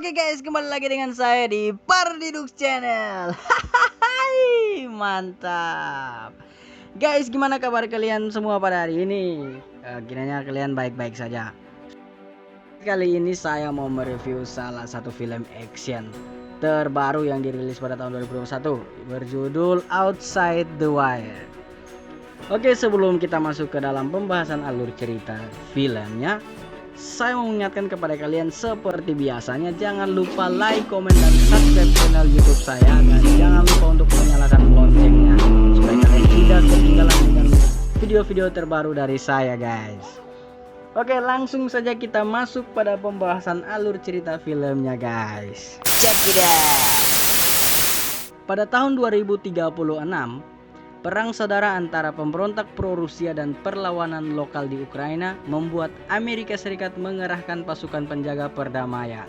Oke guys, kembali lagi dengan saya di Pardidux Channel. Hai, mantap. Guys, gimana kabar kalian semua pada hari ini? Kiranya kalian baik-baik saja. Kali ini saya mau mereview salah satu film action terbaru yang dirilis pada tahun 2021 berjudul Outside the Wire. Oke, sebelum kita masuk ke dalam pembahasan alur cerita filmnya, saya mau mengingatkan kepada kalian seperti biasanya, jangan lupa like, komen, dan subscribe channel YouTube saya, dan jangan lupa untuk menyalakan loncengnya supaya kalian tidak ketinggalan dengan video-video terbaru dari saya guys. Oke, langsung saja kita masuk pada pembahasan alur cerita filmnya guys. Check it out. Pada tahun 2036, perang saudara antara pemberontak pro-Rusia dan perlawanan lokal di Ukraina membuat Amerika Serikat mengerahkan pasukan penjaga perdamaian.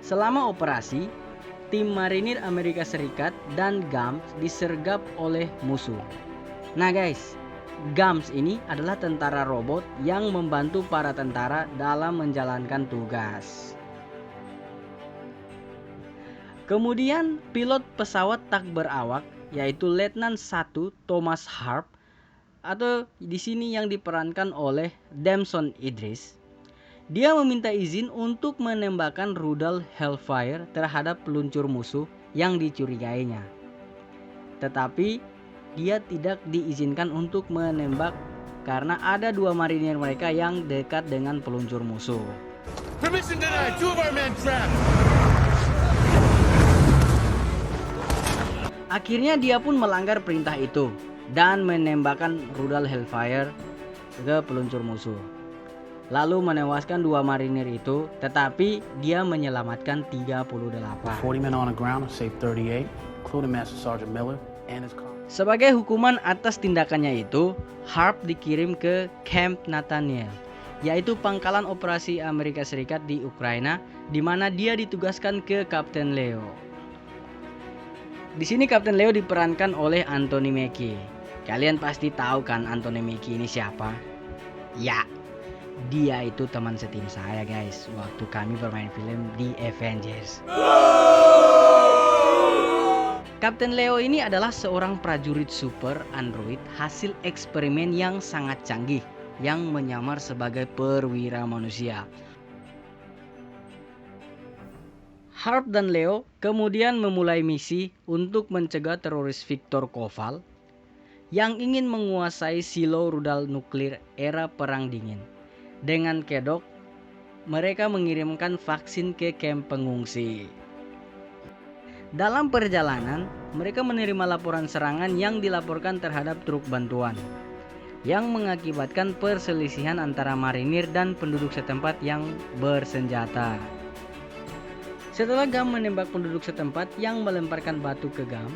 Selama operasi, tim marinir Amerika Serikat dan GAMS disergap oleh musuh. Nah guys, GAMS ini adalah tentara robot yang membantu para tentara dalam menjalankan tugas. Kemudian pilot pesawat tak berawak yaitu Letnan 1 Thomas Harp, atau di sini yang diperankan oleh Damson Idris. Dia meminta izin untuk menembakkan rudal Hellfire terhadap peluncur musuh yang dicurigainya. Tetapi dia tidak diizinkan untuk menembak karena ada dua marinir mereka yang dekat dengan peluncur musuh. Permission denied. Two of our men trapped. Akhirnya dia pun melanggar perintah itu dan menembakkan rudal Hellfire ke peluncur musuh. Lalu menewaskan dua marinir itu, tetapi dia menyelamatkan 38. 40 men on the ground, saved 38, including Master Sergeant Miller and his colleagues. Sebagai hukuman atas tindakannya itu, Harp dikirim ke Camp Nathaniel, yaitu pangkalan operasi Amerika Serikat di Ukraina, di mana dia ditugaskan ke Kapten Leo. Di sini Kapten Leo diperankan oleh Anthony Mackie. Kalian pasti tahu kan Anthony Mackie ini siapa? Ya, dia itu teman setim saya guys, waktu kami bermain film di Avengers. Kapten Leo ini adalah seorang prajurit super android hasil eksperimen yang sangat canggih yang menyamar sebagai perwira manusia. Harp dan Leo kemudian memulai misi untuk mencegah teroris Viktor Koval yang ingin menguasai silo rudal nuklir era Perang Dingin. Dengan kedok, mereka mengirimkan vaksin ke kamp pengungsi. Dalam perjalanan, mereka menerima laporan serangan yang dilaporkan terhadap truk bantuan, yang mengakibatkan perselisihan antara marinir dan penduduk setempat yang bersenjata. Setelah GAM menembak penduduk setempat yang melemparkan batu ke GAM,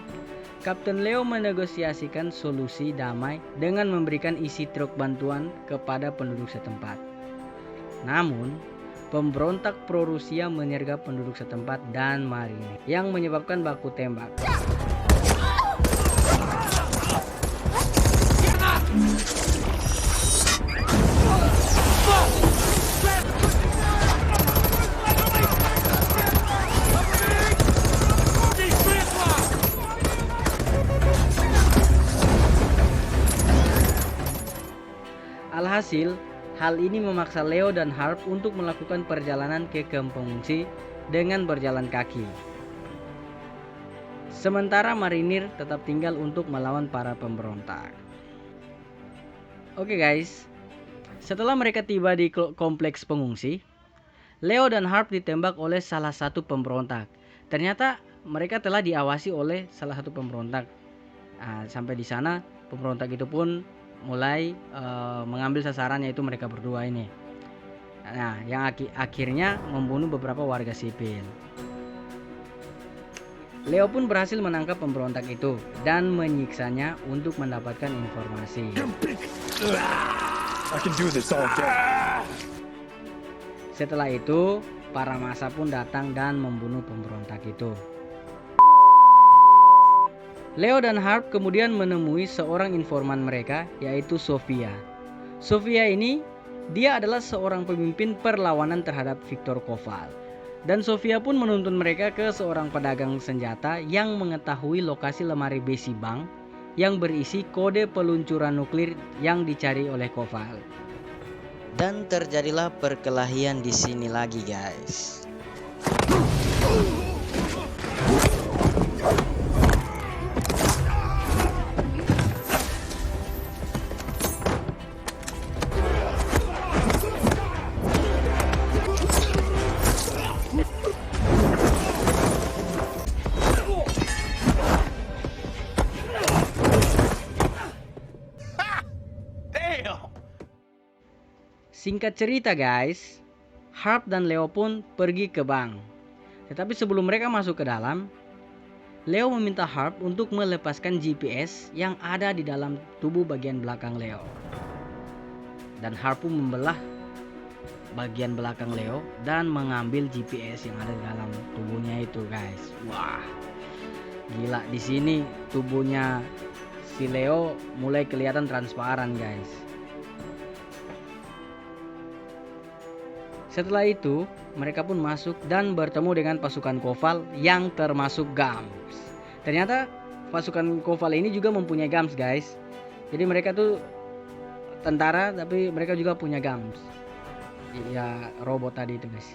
Kapten Leo menegosiasikan solusi damai dengan memberikan isi truk bantuan kepada penduduk setempat. Namun, pemberontak pro-Rusia menyergap penduduk setempat dan marinir yang menyebabkan baku tembak. Alhasil, hal ini memaksa Leo dan Harp untuk melakukan perjalanan ke kamp pengungsi dengan berjalan kaki. Sementara marinir tetap tinggal untuk melawan para pemberontak. Oke guys, setelah mereka tiba di kompleks pengungsi, Leo dan Harp ditembak oleh salah satu pemberontak. Ternyata mereka telah diawasi oleh salah satu pemberontak. Sampai di sana pemberontak itu pun mulai mengambil sasaran, yaitu mereka berdua ini. Nah, yang akhirnya membunuh beberapa warga sipil. Leo pun berhasil menangkap pemberontak itu dan menyiksanya untuk mendapatkan informasi. I can do this all day. Setelah itu, para massa pun datang dan membunuh pemberontak itu. Leo dan Harp kemudian menemui seorang informan mereka, yaitu Sofia. Sofia ini, dia adalah seorang pemimpin perlawanan terhadap Viktor Koval. Dan Sofia pun menuntun mereka ke seorang pedagang senjata yang mengetahui lokasi lemari besi bank yang berisi kode peluncuran nuklir yang dicari oleh Koval. Dan terjadilah perkelahian di sini lagi, guys. Singkat cerita guys, Harp dan Leo pun pergi ke bank. Tetapi sebelum mereka masuk ke dalam, Leo meminta Harp untuk melepaskan GPS yang ada di dalam tubuh bagian belakang Leo. Dan Harp pun membelah bagian belakang Leo dan mengambil GPS yang ada di dalam tubuhnya itu guys. Wah, gila, di sini tubuhnya si Leo mulai kelihatan transparan guys. Setelah itu, mereka pun masuk dan bertemu dengan pasukan Koval yang termasuk Gams. Ternyata pasukan Koval ini juga mempunyai Gams guys. Jadi mereka tuh tentara tapi mereka juga punya Gams. Ya robot tadi itu guys.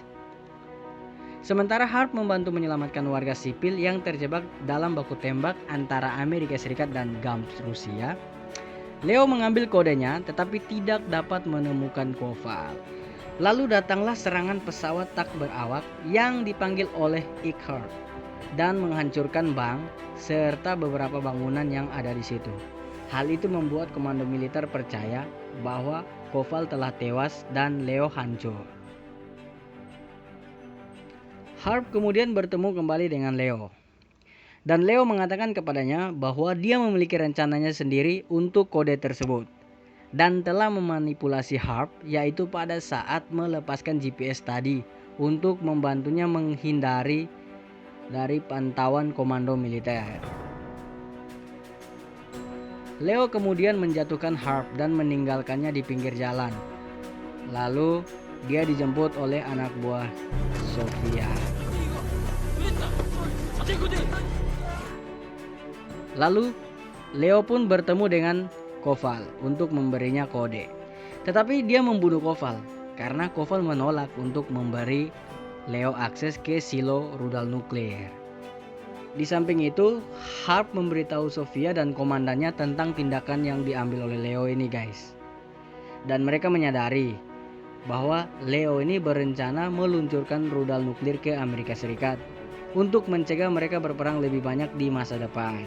Sementara Harp membantu menyelamatkan warga sipil yang terjebak dalam baku tembak antara Amerika Serikat dan Gams Rusia. Leo mengambil kodenya tetapi tidak dapat menemukan Koval. Lalu datanglah serangan pesawat tak berawak yang dipanggil oleh Icarus dan menghancurkan bank serta beberapa bangunan yang ada di situ. Hal itu membuat komando militer percaya bahwa Koval telah tewas dan Leo hancur. Harp kemudian bertemu kembali dengan Leo. Dan Leo mengatakan kepadanya bahwa dia memiliki rencananya sendiri untuk kode tersebut. Dan telah memanipulasi Harp, yaitu pada saat melepaskan GPS tadi untuk membantunya menghindari dari pantauan komando militer. Leo kemudian menjatuhkan Harp dan meninggalkannya di pinggir jalan. Lalu dia dijemput oleh anak buah Sofia. Lalu Leo pun bertemu dengan Koval untuk memberinya kode. Tetapi dia membunuh Koval karena Koval menolak untuk memberi Leo akses ke silo rudal nuklir. Di samping itu, Harp memberitahu Sofia dan komandannya tentang tindakan yang diambil oleh Leo ini guys. Dan mereka menyadari bahwa Leo ini berencana meluncurkan rudal nuklir ke Amerika Serikat untuk mencegah mereka berperang lebih banyak di masa depan.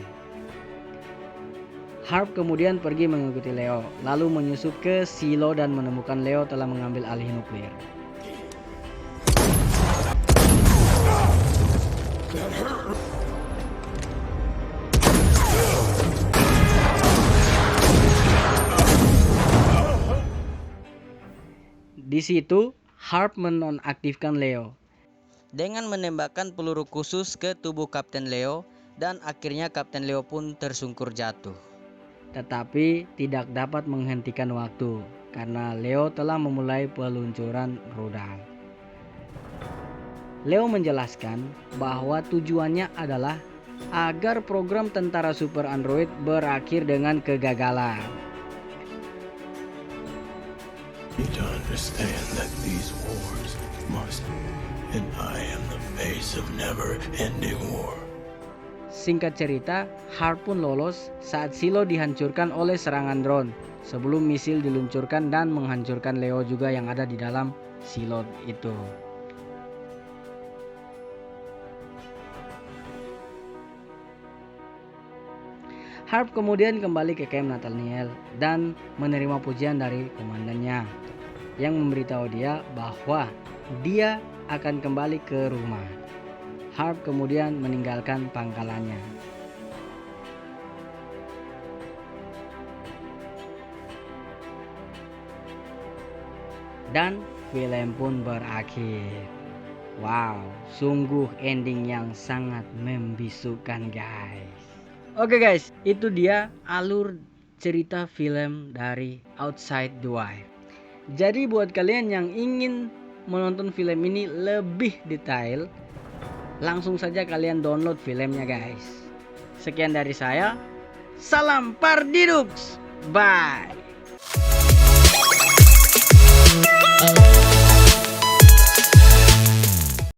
Harp kemudian pergi mengikuti Leo, lalu menyusup ke silo dan menemukan Leo telah mengambil alih nuklir. Di situ, Harp menonaktifkan Leo dengan menembakkan peluru khusus ke tubuh Kapten Leo dan akhirnya Kapten Leo pun tersungkur jatuh. Tetapi tidak dapat menghentikan waktu karena Leo telah memulai peluncuran rudal. Leo menjelaskan bahwa tujuannya adalah agar program tentara super android berakhir dengan kegagalan. Need to understand that these wars must, and I am the face of never-ending war. Singkat cerita, Harp pun lolos saat silo dihancurkan oleh serangan drone sebelum misil diluncurkan dan menghancurkan Leo juga yang ada di dalam silo itu. Harp kemudian kembali ke camp Nathaniel dan menerima pujian dari komandannya yang memberitahu dia bahwa dia akan kembali ke rumah. Harp kemudian meninggalkan pangkalannya. Dan film pun berakhir. Wow, sungguh ending yang sangat membisukan guys. Oke guys, itu dia alur cerita film dari Outside the Wire. Jadi buat kalian yang ingin menonton film ini lebih detail, langsung saja kalian download filmnya guys. Sekian dari saya. Salam Pardidux. Bye.